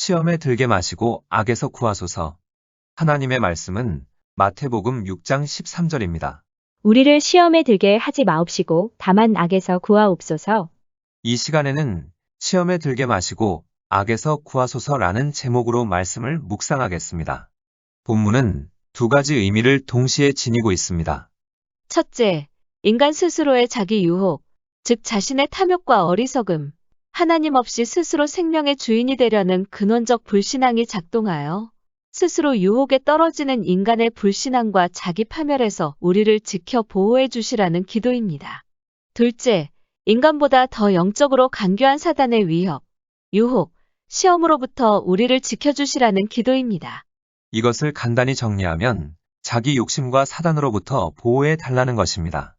시험에 들게 마시고 악에서 구하소서. 하나님의 말씀은 마태복음 6장 13절입니다. 우리를 시험에 들게 하지 마옵시고 다만 악에서 구하옵소서. 이 시간에는 시험에 들게 마시고 악에서 구하소서라는 제목으로 말씀을 묵상하겠습니다. 본문은 두 가지 의미를 동시에 지니고 있습니다. 첫째, 인간 스스로의 자기 유혹, 즉 자신의 탐욕과 어리석음, 하나님 없이 스스로 생명의 주인이 되려는 근원적 불신앙이 작동하여 스스로 유혹에 떨어지는 인간의 불신앙과 자기 파멸에서 우리를 지켜 보호해 주시라는 기도입니다. 둘째, 인간보다 더 영적으로 간교한 사단의 위협, 유혹, 시험으로부터 우리를 지켜주시라는 기도입니다. 이것을 간단히 정리하면 자기 욕심과 사단으로부터 보호해 달라는 것입니다.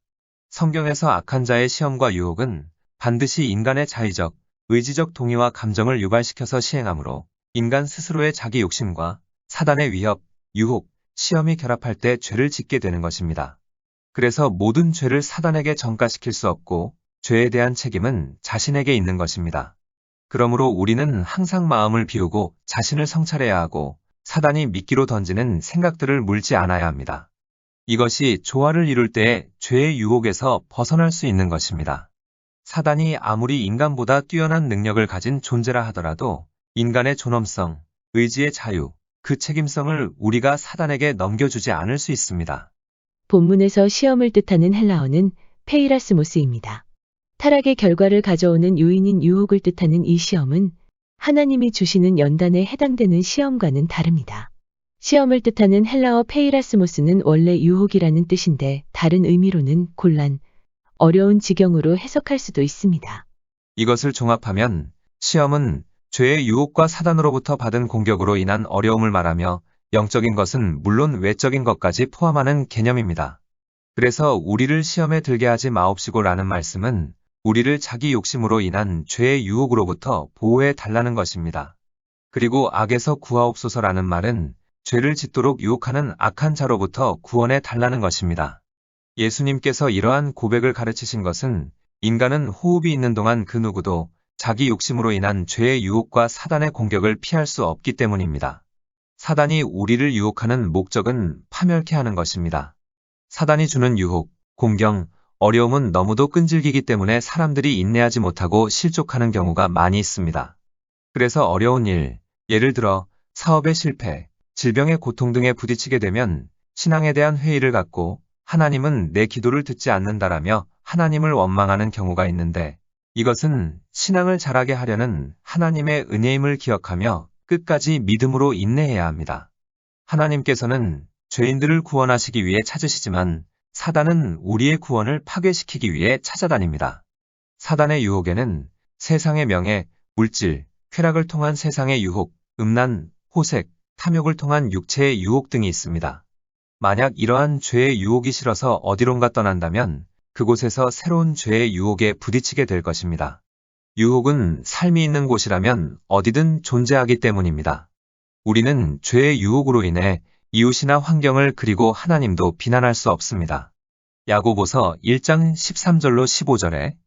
성경에서 악한 자의 시험과 유혹은 반드시 인간의 자의적, 의지적 동의와 감정을 유발시켜서 시행하므로 인간 스스로의 자기 욕심과 사단의 위협, 유혹, 시험이 결합할 때 죄를 짓게 되는 것입니다. 그래서 모든 죄를 사단에게 전가시킬 수 없고 죄에 대한 책임은 자신에게 있는 것입니다. 그러므로 우리는 항상 마음을 비우고 자신을 성찰해야 하고 사단이 미끼로 던지는 생각들을 물지 않아야 합니다. 이것이 조화를 이룰 때에 죄의 유혹에서 벗어날 수 있는 것입니다. 사단이 아무리 인간보다 뛰어난 능력을 가진 존재라 하더라도 인간의 존엄성, 의지의 자유, 그 책임성을 우리가 사단에게 넘겨주지 않을 수 있습니다. 본문에서 시험을 뜻하는 헬라어는 페이라스모스입니다. 타락의 결과를 가져오는 요인인 유혹을 뜻하는 이 시험은 하나님이 주시는 연단에 해당되는 시험과는 다릅니다. 시험을 뜻하는 헬라어 페이라스모스는 원래 유혹이라는 뜻인데 다른 의미로는 곤란, 어려운 지경으로 해석할 수도 있습니다. 이것을 종합하면 시험은 죄의 유혹과 사단으로부터 받은 공격으로 인한 어려움을 말하며 영적인 것은 물론 외적인 것까지 포함하는 개념입니다. 그래서 우리를 시험에 들게 하지 마옵시고라는 말씀은 우리를 자기 욕심으로 인한 죄의 유혹으로부터 보호해 달라는 것입니다. 그리고 악에서 구하옵소서라는 말은 죄를 짓도록 유혹하는 악한 자로부터 구원해 달라는 것입니다. 예수님께서 이러한 고백을 가르치신 것은 인간은 호흡이 있는 동안 그 누구도 자기 욕심으로 인한 죄의 유혹과 사단의 공격을 피할 수 없기 때문입니다. 사단이 우리를 유혹하는 목적은 파멸케 하는 것입니다. 사단이 주는 유혹, 공경, 어려움은 너무도 끈질기기 때문에 사람들이 인내하지 못하고 실족하는 경우가 많이 있습니다. 그래서 어려운 일, 예를 들어 사업의 실패, 질병의 고통 등에 부딪히게 되면 신앙에 대한 회의를 갖고 하나님은 내 기도를 듣지 않는다라며 하나님을 원망하는 경우가 있는데 이것은 신앙을 자라게 하려는 하나님의 은혜임을 기억하며 끝까지 믿음으로 인내해야 합니다. 하나님께서는 죄인들을 구원하시기 위해 찾으시지만 사단은 우리의 구원을 파괴시키기 위해 찾아다닙니다. 사단의 유혹에는 세상의 명예, 물질, 쾌락을 통한 세상의 유혹, 음란, 호색, 탐욕을 통한 육체의 유혹 등이 있습니다. 만약 이러한 죄의 유혹이 싫어서 어디론가 떠난다면 그곳에서 새로운 죄의 유혹에 부딪히게 될 것입니다. 유혹은 삶이 있는 곳이라면 어디든 존재하기 때문입니다. 우리는 죄의 유혹으로 인해 이웃이나 환경을 그리고 하나님도 비난할 수 없습니다. 야고보서 1장 13절로 15절에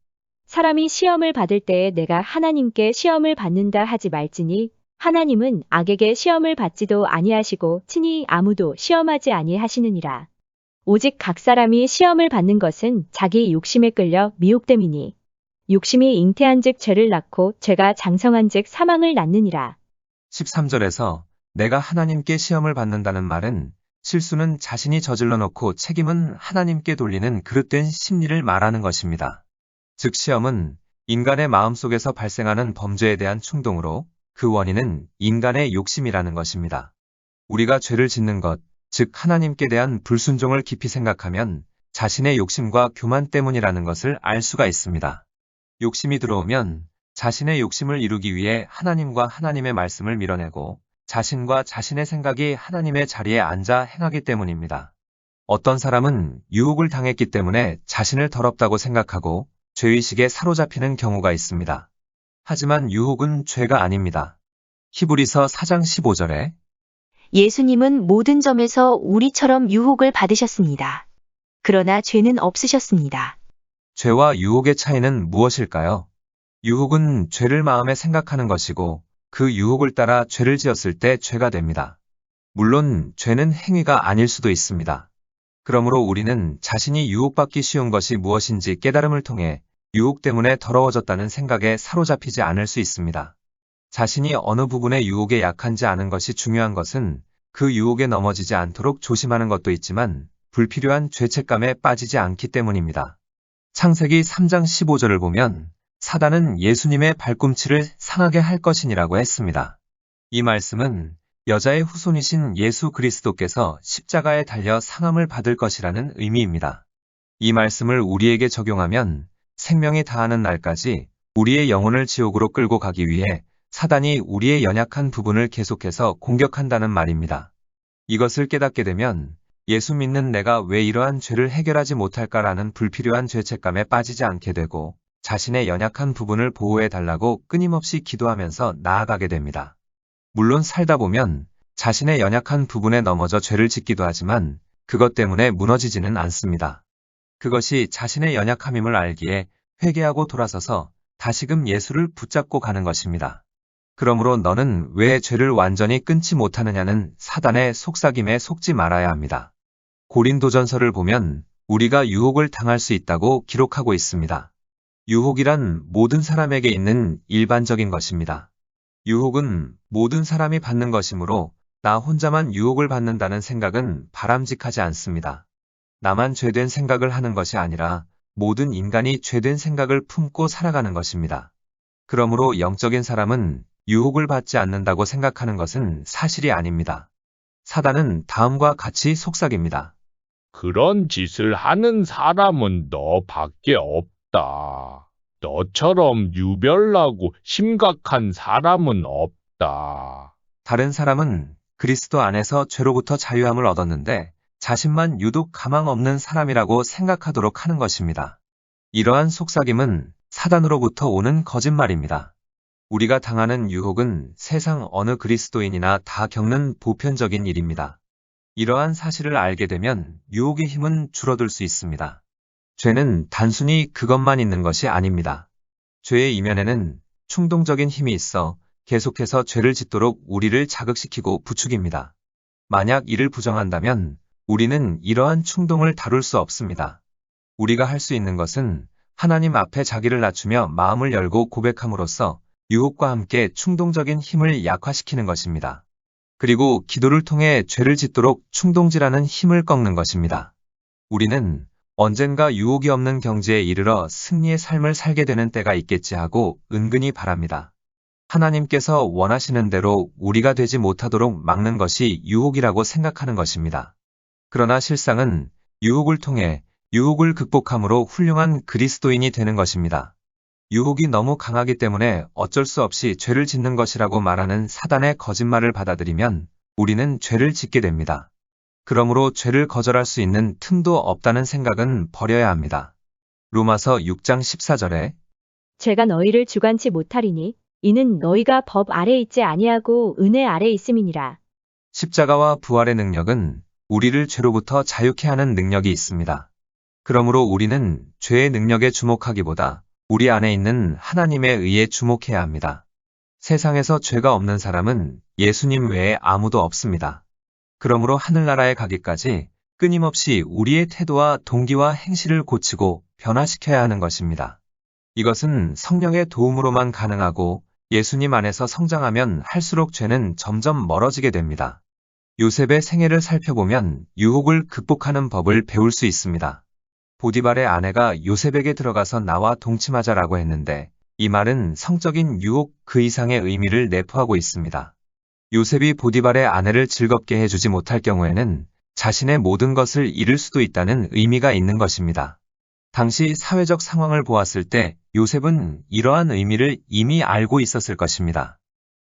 사람이 시험을 받을 때에 내가 하나님께 시험을 받는다 하지 말지니 하나님은 악에게 시험을 받지도 아니하시고 친히 아무도 시험하지 아니하시느니라. 오직 각 사람이 시험을 받는 것은 자기 욕심에 끌려 미혹됨이니 욕심이 잉태한즉 죄를 낳고 죄가 장성한즉 사망을 낳느니라. 13절에서 내가 하나님께 시험을 받는다는 말은 실수는 자신이 저질러 놓고 책임은 하나님께 돌리는 그릇된 심리를 말하는 것입니다. 즉 시험은 인간의 마음속에서 발생하는 범죄에 대한 충동으로 그 원인은 인간의 욕심이라는 것입니다. 우리가 죄를 짓는 것, 즉 하나님께 대한 불순종을 깊이 생각하면 자신의 욕심과 교만 때문이라는 것을 알 수가 있습니다. 욕심이 들어오면 자신의 욕심을 이루기 위해 하나님과 하나님의 말씀을 밀어내고 자신과 자신의 생각이 하나님의 자리에 앉아 행하기 때문입니다. 어떤 사람은 유혹을 당했기 때문에 자신을 더럽다고 생각하고 죄의식에 사로잡히는 경우가 있습니다. 하지만 유혹은 죄가 아닙니다. 히브리서 4장 15절에 예수님은 모든 점에서 우리처럼 유혹을 받으셨습니다. 그러나 죄는 없으셨습니다. 죄와 유혹의 차이는 무엇일까요? 유혹은 죄를 마음에 생각하는 것이고 그 유혹을 따라 죄를 지었을 때 죄가 됩니다. 물론 죄는 행위가 아닐 수도 있습니다. 그러므로 우리는 자신이 유혹받기 쉬운 것이 무엇인지 깨달음을 통해 유혹 때문에 더러워졌다는 생각에 사로잡히지 않을 수 있습니다. 자신이 어느 부분에 유혹에 약한지 아는 것이 중요한 것은 그 유혹에 넘어지지 않도록 조심하는 것도 있지만 불필요한 죄책감에 빠지지 않기 때문입니다. 창세기 3장 15절을 보면 사단은 예수님의 발꿈치를 상하게 할 것이니라고 했습니다. 이 말씀은 여자의 후손이신 예수 그리스도께서 십자가에 달려 상함을 받을 것이라는 의미입니다. 이 말씀을 우리에게 적용하면 생명이 다하는 날까지 우리의 영혼을 지옥으로 끌고 가기 위해 사단이 우리의 연약한 부분을 계속해서 공격한다는 말입니다. 이것을 깨닫게 되면 예수 믿는 내가 왜 이러한 죄를 해결하지 못할까라는 불필요한 죄책감에 빠지지 않게 되고 자신의 연약한 부분을 보호해 달라고 끊임없이 기도하면서 나아가게 됩니다. 물론 살다 보면 자신의 연약한 부분에 넘어져 죄를 짓기도 하지만 그것 때문에 무너지지는 않습니다. 그것이 자신의 연약함임을 알기에 회개하고 돌아서서 다시금 예수를 붙잡고 가는 것입니다. 그러므로 너는 왜 죄를 완전히 끊지 못하느냐는 사단의 속삭임에 속지 말아야 합니다. 고린도전서를 보면 우리가 유혹을 당할 수 있다고 기록하고 있습니다. 유혹이란 모든 사람에게 있는 일반적인 것입니다. 유혹은 모든 사람이 받는 것이므로 나 혼자만 유혹을 받는다는 생각은 바람직하지 않습니다. 나만 죄된 생각을 하는 것이 아니라 모든 인간이 죄된 생각을 품고 살아가는 것입니다. 그러므로 영적인 사람은 유혹을 받지 않는다고 생각하는 것은 사실이 아닙니다. 사단은 다음과 같이 속삭입니다. 그런 짓을 하는 사람은 너밖에 없다. 너처럼 유별나고 심각한 사람은 없다. 다른 사람은 그리스도 안에서 죄로부터 자유함을 얻었는데 자신만 유독 가망 없는 사람이라고 생각하도록 하는 것입니다. 이러한 속삭임은 사단으로부터 오는 거짓말입니다. 우리가 당하는 유혹은 세상 어느 그리스도인이나 다 겪는 보편적인 일입니다. 이러한 사실을 알게 되면 유혹의 힘은 줄어들 수 있습니다. 죄는 단순히 그것만 있는 것이 아닙니다. 죄의 이면에는 충동적인 힘이 있어 계속해서 죄를 짓도록 우리를 자극시키고 부추깁니다. 만약 이를 부정한다면 우리는 이러한 충동을 다룰 수 없습니다. 우리가 할 수 있는 것은 하나님 앞에 자기를 낮추며 마음을 열고 고백함으로써 유혹과 함께 충동적인 힘을 약화시키는 것입니다. 그리고 기도를 통해 죄를 짓도록 충동질하는 힘을 꺾는 것입니다. 우리는 언젠가 유혹이 없는 경지에 이르러 승리의 삶을 살게 되는 때가 있겠지 하고 은근히 바랍니다. 하나님께서 원하시는 대로 우리가 되지 못하도록 막는 것이 유혹이라고 생각하는 것입니다. 그러나 실상은 유혹을 통해 유혹을 극복함으로 훌륭한 그리스도인이 되는 것입니다. 유혹이 너무 강하기 때문에 어쩔 수 없이 죄를 짓는 것이라고 말하는 사단의 거짓말을 받아들이면 우리는 죄를 짓게 됩니다. 그러므로 죄를 거절할 수 있는 틈도 없다는 생각은 버려야 합니다. 로마서 6장 14절에 죄가 너희를 주관치 못하리니 이는 너희가 법 아래 있지 아니하고 은혜 아래 있음이니라. 십자가와 부활의 능력은 우리를 죄로부터 자유케 하는 능력이 있습니다. 그러므로 우리는 죄의 능력에 주목하기보다 우리 안에 있는 하나님에 의해 주목해야 합니다. 세상에서 죄가 없는 사람은 예수님 외에 아무도 없습니다. 그러므로 하늘나라에 가기까지 끊임없이 우리의 태도와 동기와 행실을 고치고 변화시켜야 하는 것입니다. 이것은 성령의 도움으로만 가능하고 예수님 안에서 성장하면 할수록 죄는 점점 멀어지게 됩니다. 요셉의 생애를 살펴보면 유혹을 극복하는 법을 배울 수 있습니다. 보디발의 아내가 요셉에게 들어가서 나와 동침하자라고 했는데 이 말은 성적인 유혹 그 이상의 의미를 내포하고 있습니다. 요셉이 보디발의 아내를 즐겁게 해주지 못할 경우에는 자신의 모든 것을 잃을 수도 있다는 의미가 있는 것입니다. 당시 사회적 상황을 보았을 때 요셉은 이러한 의미를 이미 알고 있었을 것입니다.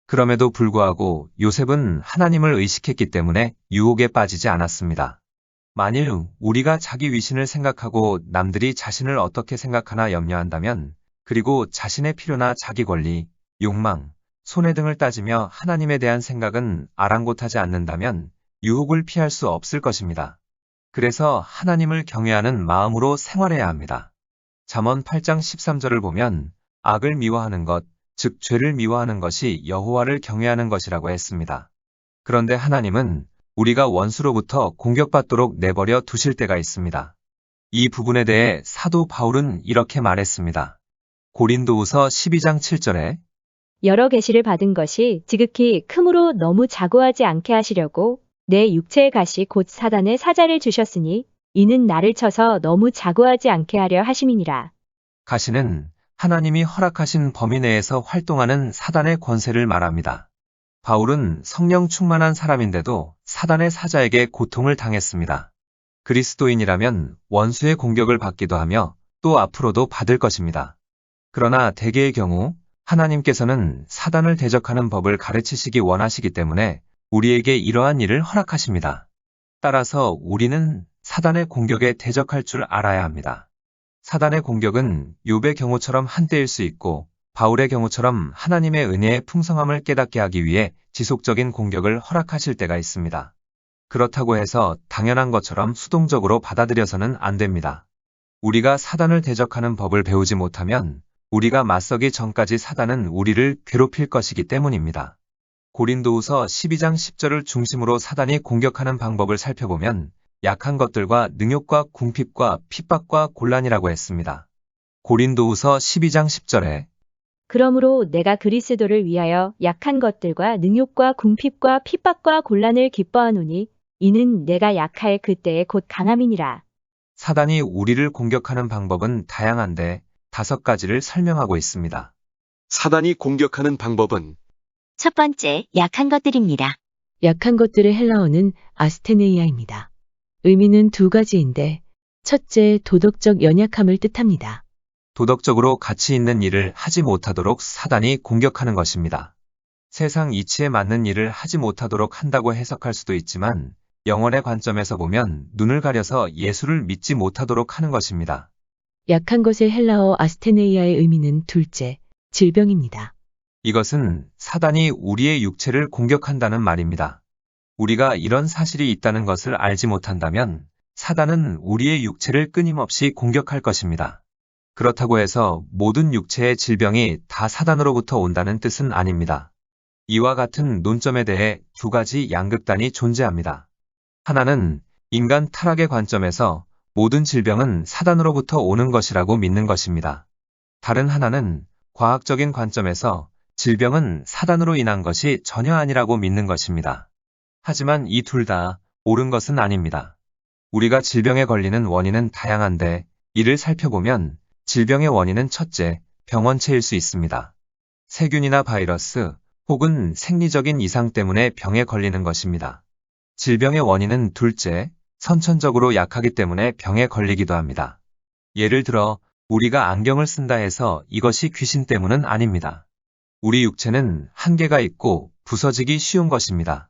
그럼에도 불구하고 요셉은 하나님을 의식했기 때문에 유혹에 빠지지 않았습니다. 만일 우리가 자기 위신을 생각하고 남들이 자신을 어떻게 생각하나 염려한다면 그리고 자신의 필요나 자기 권리, 욕망, 손해 등을 따지며 하나님에 대한 생각은 아랑곳하지 않는다면 유혹을 피할 수 없을 것입니다. 그래서 하나님을 경외하는 마음으로 생활해야 합니다. 잠언 8장 13절을 보면 악을 미워하는 것, 즉 죄를 미워하는 것이 여호와를 경외하는 것이라고 했습니다. 그런데 하나님은 우리가 원수로부터 공격받도록 내버려 두실 때가 있습니다. 이 부분에 대해 사도 바울은 이렇게 말했습니다. 고린도후서 12장 7절에 여러 계시를 받은 것이 지극히 크므로 너무 자고하지 않게 하시려고 내 육체의 가시 곧 사단의 사자를 주셨으니 이는 나를 쳐서 너무 자고하지 않게 하려 하심이니라. 가시는 하나님이 허락하신 범위 내에서 활동하는 사단의 권세를 말합니다. 바울은 성령 충만한 사람인데도 사단의 사자에게 고통을 당했습니다. 그리스도인이라면 원수의 공격을 받기도 하며 또 앞으로도 받을 것입니다. 그러나 대개의 경우 하나님께서는 사단을 대적하는 법을 가르치시기 원하시기 때문에 우리에게 이러한 일을 허락하십니다. 따라서 우리는 사단의 공격에 대적할 줄 알아야 합니다. 사단의 공격은 욥의 경우처럼 한때일 수 있고 바울의 경우처럼 하나님의 은혜의 풍성함을 깨닫게 하기 위해 지속적인 공격을 허락하실 때가 있습니다. 그렇다고 해서 당연한 것처럼 수동적으로 받아들여서는 안 됩니다. 우리가 사단을 대적하는 법을 배우지 못하면 우리가 맞서기 전까지 사단은 우리를 괴롭힐 것이기 때문입니다. 고린도후서 12장 10절을 중심으로 사단이 공격하는 방법을 살펴보면 약한 것들과 능욕과 궁핍과 핍박과 곤란이라고 했습니다. 고린도후서 12장 10절에 그러므로 내가 그리스도를 위하여 약한 것들과 능욕과 궁핍과 핍박과 곤란을 기뻐하노니 이는 내가 약할 그때에 곧 강함이니라. 사단이 우리를 공격하는 방법은 다양한데 5가지를 설명하고 있습니다. 사단이 공격하는 방법은 첫 번째, 약한 것들입니다. 약한 것들의 헬라어는 아스테네이아입니다. 의미는 2가지인데 첫째, 도덕적 연약함을 뜻합니다. 도덕적으로 가치 있는 일을 하지 못하도록 사단이 공격하는 것입니다. 세상 이치에 맞는 일을 하지 못하도록 한다고 해석할 수도 있지만 영혼의 관점에서 보면 눈을 가려서 예수를 믿지 못하도록 하는 것입니다. 약한 것의 헬라어 아스테네이아의 의미는 둘째, 질병입니다. 이것은 사단이 우리의 육체를 공격한다는 말입니다. 우리가 이런 사실이 있다는 것을 알지 못한다면 사단은 우리의 육체를 끊임없이 공격할 것입니다. 그렇다고 해서 모든 육체의 질병이 다 사단으로부터 온다는 뜻은 아닙니다. 이와 같은 논점에 대해 2가지 양극단이 존재합니다. 하나는 인간 타락의 관점에서 모든 질병은 사단으로부터 오는 것이라고 믿는 것입니다. 다른 하나는 과학적인 관점에서 질병은 사단으로 인한 것이 전혀 아니라고 믿는 것입니다. 하지만 이 둘 다 옳은 것은 아닙니다. 우리가 질병에 걸리는 원인은 다양한데 이를 살펴보면 질병의 원인은 첫째, 병원체일 수 있습니다. 세균이나 바이러스 혹은 생리적인 이상 때문에 병에 걸리는 것입니다. 질병의 원인은 둘째, 선천적으로 약하기 때문에 병에 걸리기도 합니다. 예를 들어 우리가 안경을 쓴다 해서 이것이 귀신 때문은 아닙니다. 우리 육체는 한계가 있고 부서지기 쉬운 것입니다.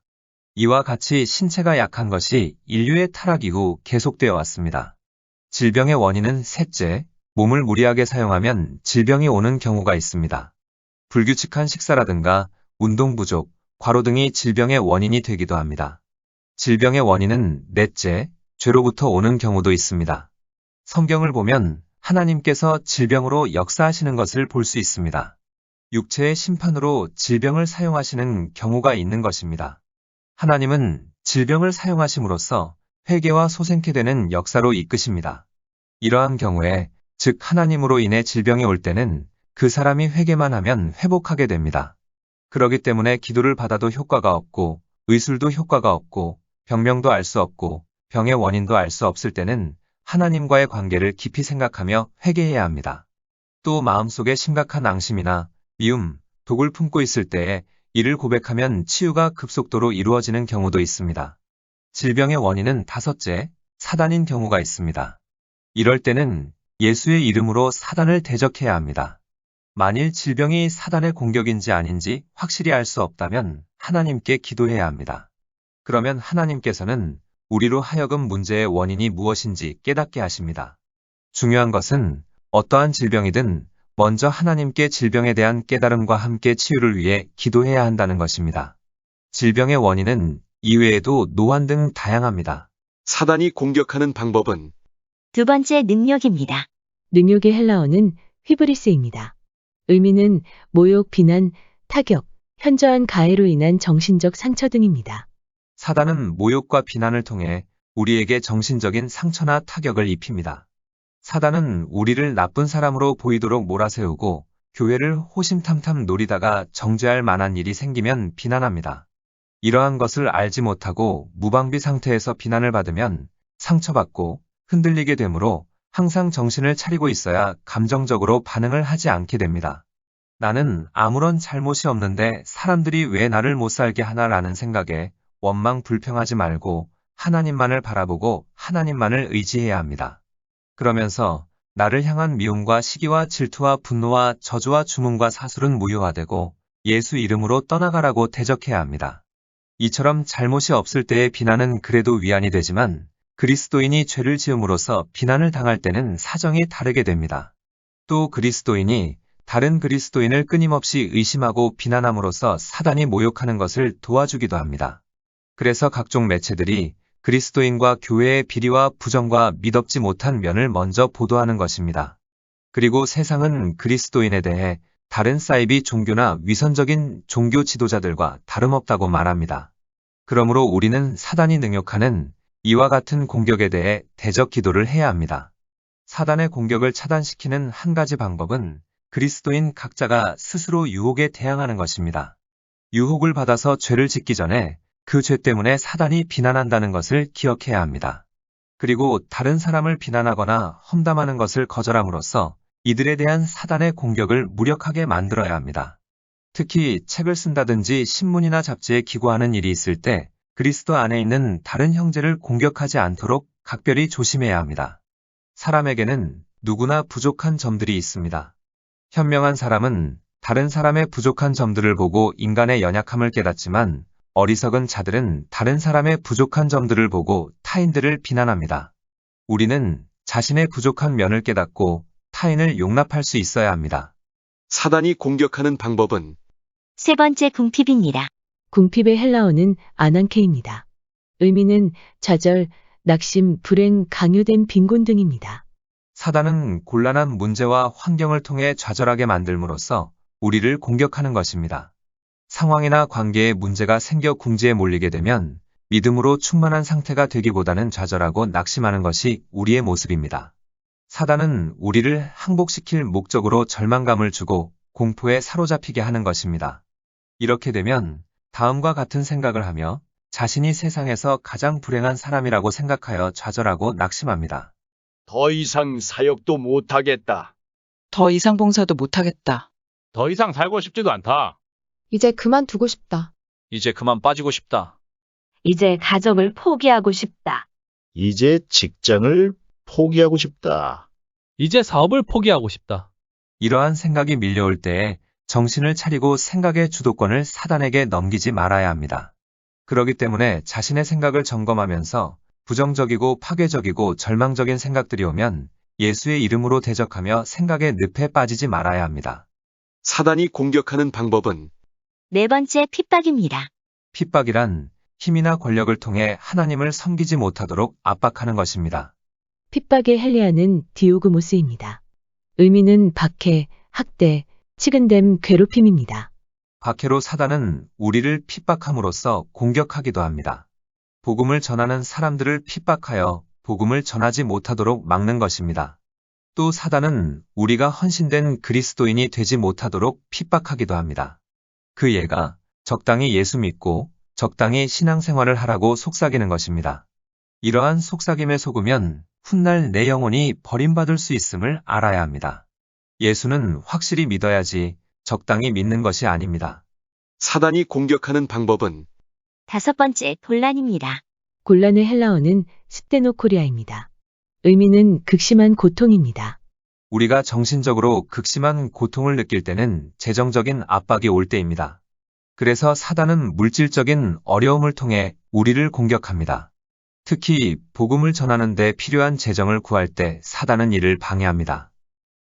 이와 같이 신체가 약한 것이 인류의 타락 이후 계속되어 왔습니다. 질병의 원인은 셋째, 몸을 무리하게 사용하면 질병이 오는 경우가 있습니다. 불규칙한 식사라든가 운동 부족, 과로 등이 질병의 원인이 되기도 합니다. 질병의 원인은 넷째, 죄로부터 오는 경우도 있습니다. 성경을 보면 하나님께서 질병으로 역사하시는 것을 볼 수 있습니다. 육체의 심판으로 질병을 사용하시는 경우가 있는 것입니다. 하나님은 질병을 사용하심으로써 회개와 소생케 되는 역사로 이끄십니다. 이러한 경우에 즉 하나님으로 인해 질병이 올 때는 그 사람이 회개만 하면 회복하게 됩니다. 그러기 때문에 기도를 받아도 효과가 없고 의술도 효과가 없고 병명도 알 수 없고 병의 원인도 알 수 없을 때는 하나님과의 관계를 깊이 생각하며 회개해야 합니다. 또 마음속에 심각한 앙심이나 미움, 독을 품고 있을 때에 이를 고백하면 치유가 급속도로 이루어지는 경우도 있습니다. 질병의 원인은 다섯째, 사단인 경우가 있습니다. 이럴 때는 예수의 이름으로 사단을 대적해야 합니다. 만일 질병이 사단의 공격인지 아닌지 확실히 알 수 없다면 하나님께 기도해야 합니다. 그러면 하나님께서는 우리로 하여금 문제의 원인이 무엇인지 깨닫게 하십니다. 중요한 것은 어떠한 질병이든 먼저 하나님께 질병에 대한 깨달음과 함께 치유를 위해 기도해야 한다는 것입니다. 질병의 원인은 이외에도 노환 등 다양합니다. 사단이 공격하는 방법은 두 번째, 능력입니다. 능욕의 헬라어는 휘브리스입니다. 의미는 모욕, 비난, 타격, 현저한 가해로 인한 정신적 상처 등입니다. 사단은 모욕과 비난을 통해 우리에게 정신적인 상처나 타격을 입힙니다. 사단은 우리를 나쁜 사람으로 보이도록 몰아세우고 교회를 호심탐탐 노리다가 정죄할 만한 일이 생기면 비난합니다. 이러한 것을 알지 못하고 무방비 상태에서 비난을 받으면 상처받고 흔들리게 되므로 항상 정신을 차리고 있어야 감정적으로 반응을 하지 않게 됩니다. 나는 아무런 잘못이 없는데 사람들이 왜 나를 못 살게 하나라는 생각에 원망 불평하지 말고 하나님만을 바라보고 하나님만을 의지해야 합니다. 그러면서 나를 향한 미움과 시기와 질투와 분노와 저주와 주문과 사술은 무효화되고 예수 이름으로 떠나가라고 대적해야 합니다. 이처럼 잘못이 없을 때의 비난은 그래도 위안이 되지만 그리스도인이 죄를 지음으로써 비난을 당할 때는 사정이 다르게 됩니다. 또 그리스도인이 다른 그리스도인을 끊임없이 의심하고 비난함으로써 사단이 모욕하는 것을 도와주기도 합니다. 그래서 각종 매체들이 그리스도인과 교회의 비리와 부정과 미덥지 못한 면을 먼저 보도하는 것입니다. 그리고 세상은 그리스도인에 대해 다른 사이비 종교나 위선적인 종교 지도자들과 다름없다고 말합니다. 그러므로 우리는 사단이 능욕하는 이와 같은 공격에 대해 대적 기도를 해야 합니다. 사단의 공격을 차단시키는 한 가지 방법은 그리스도인 각자가 스스로 유혹에 대항하는 것입니다. 유혹을 받아서 죄를 짓기 전에 그 죄 때문에 사단이 비난한다는 것을 기억해야 합니다. 그리고 다른 사람을 비난하거나 험담하는 것을 거절함으로써 이들에 대한 사단의 공격을 무력하게 만들어야 합니다. 특히 책을 쓴다든지 신문이나 잡지에 기고하는 일이 있을 때 그리스도 안에 있는 다른 형제를 공격하지 않도록 각별히 조심해야 합니다. 사람에게는 누구나 부족한 점들이 있습니다. 현명한 사람은 다른 사람의 부족한 점들을 보고 인간의 연약함을 깨닫지만 어리석은 자들은 다른 사람의 부족한 점들을 보고 타인들을 비난합니다. 우리는 자신의 부족한 면을 깨닫고 타인을 용납할 수 있어야 합니다. 사단이 공격하는 방법은 세 번째 궁핍입니다. 궁핍의 헬라어는 아난케입니다. 의미는 좌절, 낙심, 불행, 강요된 빈곤 등입니다. 사단은 곤란한 문제와 환경을 통해 좌절하게 만들므로써 우리를 공격하는 것입니다. 상황이나 관계에 문제가 생겨 궁지에 몰리게 되면 믿음으로 충만한 상태가 되기보다는 좌절하고 낙심하는 것이 우리의 모습입니다. 사단은 우리를 항복시킬 목적으로 절망감을 주고 공포에 사로잡히게 하는 것입니다. 이렇게 되면 다음과 같은 생각을 하며 자신이 세상에서 가장 불행한 사람이라고 생각하여 좌절하고 낙심합니다. 더 이상 사역도 못하겠다. 더 이상 봉사도 못하겠다. 더 이상 살고 싶지도 않다. 이제 그만두고 싶다. 이제 그만 빠지고 싶다. 이제 가정을 포기하고 싶다. 이제 직장을 포기하고 싶다. 이제 사업을 포기하고 싶다. 이러한 생각이 밀려올 때에 정신을 차리고 생각의 주도권을 사단에게 넘기지 말아야 합니다. 그렇기 때문에 자신의 생각을 점검하면서 부정적이고 파괴적이고 절망적인 생각들이 오면 예수의 이름으로 대적하며 생각의 늪에 빠지지 말아야 합니다. 사단이 공격하는 방법은 네 번째 핍박입니다. 핍박이란 힘이나 권력을 통해 하나님을 섬기지 못하도록 압박하는 것입니다. 핍박의 헬레아는 디오그모스입니다. 의미는 박해, 학대, 치근댐, 괴롭힘입니다. 박해로 사단은 우리를 핍박함으로써 공격하기도 합니다. 복음을 전하는 사람들을 핍박하여 복음을 전하지 못하도록 막는 것입니다. 또 사단은 우리가 헌신된 그리스도인이 되지 못하도록 핍박하기도 합니다. 그 예가 적당히 예수 믿고 적당히 신앙생활을 하라고 속삭이는 것입니다. 이러한 속삭임에 속으면 훗날 내 영혼이 버림받을 수 있음을 알아야 합니다. 예수는 확실히 믿어야지 적당히 믿는 것이 아닙니다. 사단이 공격하는 방법은 다섯 번째 곤란입니다. 곤란의 헬라어는 스테노코리아입니다. 의미는 극심한 고통입니다. 우리가 정신적으로 극심한 고통을 느낄 때는 재정적인 압박이 올 때입니다. 그래서 사단은 물질적인 어려움을 통해 우리를 공격합니다. 특히 복음을 전하는 데 필요한 재정을 구할 때 사단은 이를 방해합니다.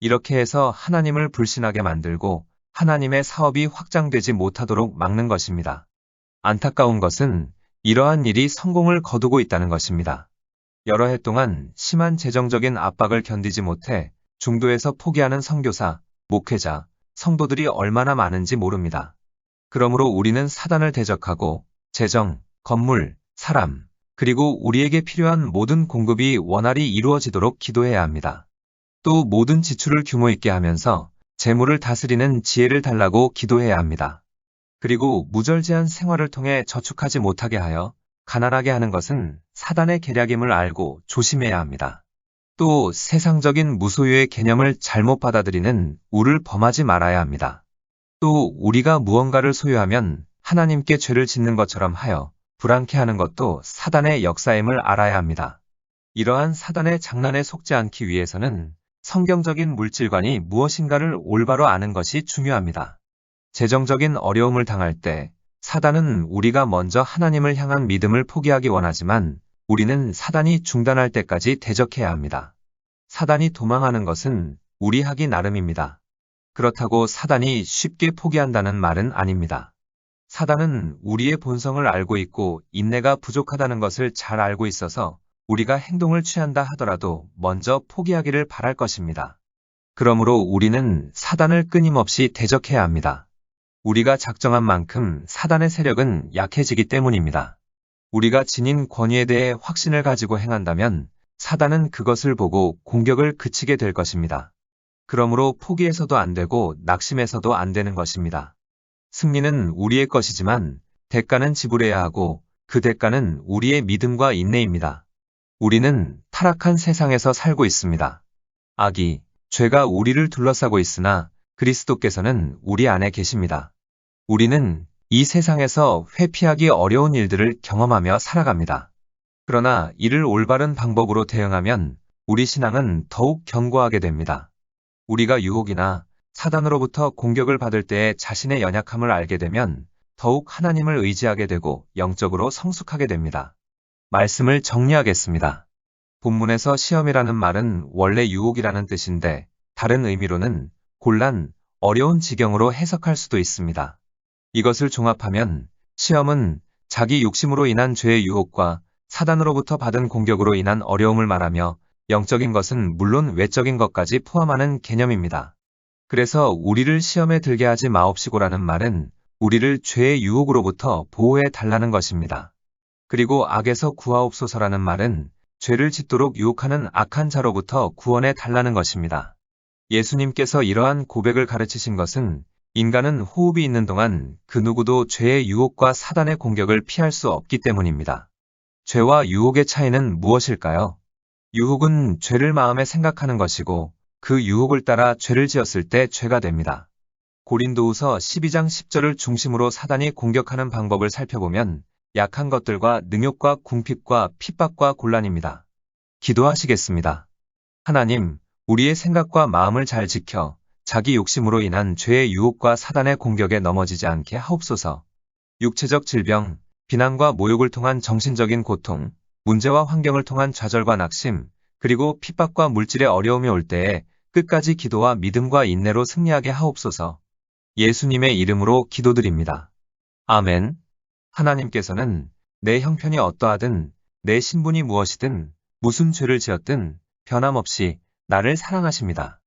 이렇게 해서 하나님을 불신하게 만들고 하나님의 사업이 확장되지 못하도록 막는 것입니다. 안타까운 것은 이러한 일이 성공을 거두고 있다는 것입니다. 여러 해 동안 심한 재정적인 압박을 견디지 못해 중도에서 포기하는 선교사, 목회자, 성도들이 얼마나 많은지 모릅니다. 그러므로 우리는 사단을 대적하고 재정, 건물, 사람, 그리고 우리에게 필요한 모든 공급이 원활히 이루어지도록 기도해야 합니다. 또 모든 지출을 규모 있게 하면서 재물을 다스리는 지혜를 달라고 기도해야 합니다. 그리고 무절제한 생활을 통해 저축하지 못하게 하여 가난하게 하는 것은 사단의 계략임을 알고 조심해야 합니다. 또 세상적인 무소유의 개념을 잘못 받아들이는 우를 범하지 말아야 합니다. 또 우리가 무언가를 소유하면 하나님께 죄를 짓는 것처럼 하여 불안케 하는 것도 사단의 역사임을 알아야 합니다. 이러한 사단의 장난에 속지 않기 위해서는 성경적인 물질관이 무엇인가를 올바로 아는 것이 중요합니다. 재정적인 어려움을 당할 때 사단은 우리가 먼저 하나님을 향한 믿음을 포기하기 원하지만 우리는 사단이 중단할 때까지 대적해야 합니다. 사단이 도망하는 것은 우리 하기 나름입니다. 그렇다고 사단이 쉽게 포기한다는 말은 아닙니다. 사단은 우리의 본성을 알고 있고 인내가 부족하다는 것을 잘 알고 있어서 우리가 행동을 취한다 하더라도 먼저 포기하기를 바랄 것입니다. 그러므로 우리는 사단을 끊임없이 대적해야 합니다. 우리가 작정한 만큼 사단의 세력은 약해지기 때문입니다. 우리가 지닌 권위에 대해 확신을 가지고 행한다면 사단은 그것을 보고 공격을 그치게 될 것입니다. 그러므로 포기해서도 안 되고 낙심해서도 안 되는 것입니다. 승리는 우리의 것이지만 대가는 지불해야 하고 그 대가는 우리의 믿음과 인내입니다. 우리는 타락한 세상에서 살고 있습니다. 악이, 죄가 우리를 둘러싸고 있으나 그리스도께서는 우리 안에 계십니다. 우리는 이 세상에서 회피하기 어려운 일들을 경험하며 살아갑니다. 그러나 이를 올바른 방법으로 대응하면 우리 신앙은 더욱 견고하게 됩니다. 우리가 유혹이나 사단으로부터 공격을 받을 때에 자신의 연약함을 알게 되면 더욱 하나님을 의지하게 되고 영적으로 성숙하게 됩니다. 말씀을 정리하겠습니다. 본문에서 시험이라는 말은 원래 유혹이라는 뜻인데 다른 의미로는 곤란, 어려운 지경으로 해석할 수도 있습니다. 이것을 종합하면 시험은 자기 욕심으로 인한 죄의 유혹과 사단으로부터 받은 공격으로 인한 어려움을 말하며 영적인 것은 물론 외적인 것까지 포함하는 개념입니다. 그래서 우리를 시험에 들게 하지 마옵시고라는 말은 우리를 죄의 유혹으로부터 보호해 달라는 것입니다. 그리고 악에서 구하옵소서라는 말은 죄를 짓도록 유혹하는 악한 자로부터 구원해 달라는 것입니다. 예수님께서 이러한 고백을 가르치신 것은 인간은 호흡이 있는 동안 그 누구도 죄의 유혹과 사단의 공격을 피할 수 없기 때문입니다. 죄와 유혹의 차이는 무엇일까요? 유혹은 죄를 마음에 생각하는 것이고 그 유혹을 따라 죄를 지었을 때 죄가 됩니다. 고린도후서 12장 10절을 중심으로 사단이 공격하는 방법을 살펴보면 약한 것들과 능욕과 궁핍과 핍박과 곤란입니다. 기도하시겠습니다. 하나님, 우리의 생각과 마음을 잘 지켜 자기 욕심으로 인한 죄의 유혹과 사단의 공격에 넘어지지 않게 하옵소서. 육체적 질병, 비난과 모욕을 통한 정신적인 고통, 문제와 환경을 통한 좌절과 낙심, 그리고 핍박과 물질의 어려움이 올 때에 끝까지 기도와 믿음과 인내로 승리하게 하옵소서. 예수님의 이름으로 기도드립니다. 아멘. 하나님께서는 내 형편이 어떠하든 내 신분이 무엇이든 무슨 죄를 지었든 변함없이 나를 사랑하십니다.